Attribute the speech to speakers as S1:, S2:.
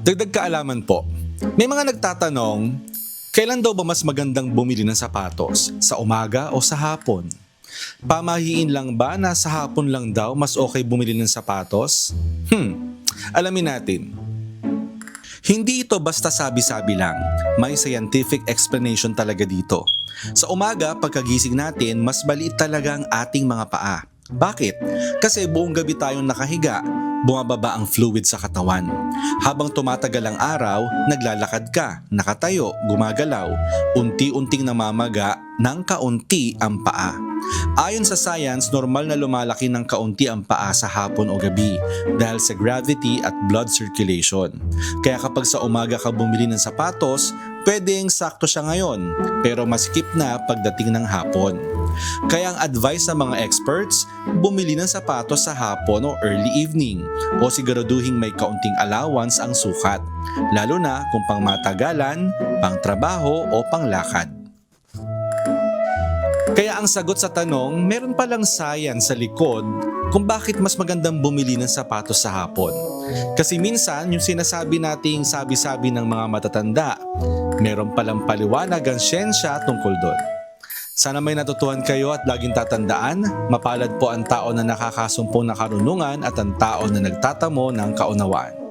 S1: Dagdag kaalaman po, may mga nagtatanong, kailan daw ba mas magandang bumili ng sapatos? Sa umaga o sa hapon? Pamahiin lang ba na sa hapon lang daw mas okay bumili ng sapatos? Alamin natin. Hindi ito basta sabi-sabi lang, may scientific explanation talaga dito. Sa umaga, pagkagising natin, mas maliit talaga ang ating mga paa. Bakit? Kasi buong gabi tayong nakahiga, bumababa ang fluid sa katawan. Habang tumatagal ang araw, naglalakad ka, nakatayo, gumagalaw, unti-unting namamaga ng kaunti ang paa. Ayon sa science, normal na lumalaki ng kaunti ang paa sa hapon o gabi dahil sa gravity at blood circulation. Kaya kapag sa umaga ka bumili ng sapatos, pwedeng sakto siya ngayon pero masikip na pagdating ng hapon. Kaya ang advice sa mga experts, bumili ng sapatos sa hapon o early evening o siguraduhing may kaunting allowance ang sukat, lalo na kung pangmatagalan, pangtrabaho o panglakad. Kaya ang sagot sa tanong, meron palang science sa likod kung bakit mas magandang bumili ng sapatos sa hapon. Kasi minsan, yung sinasabi nating sabi-sabi ng mga matatanda, meron palang paliwanag ang siyensya tungkol doon. Sana may natutuhan kayo at laging tatandaan, mapalad po ang tao na nakakasumpong na karunungan at ang tao na nagtatamo ng kaunawaan.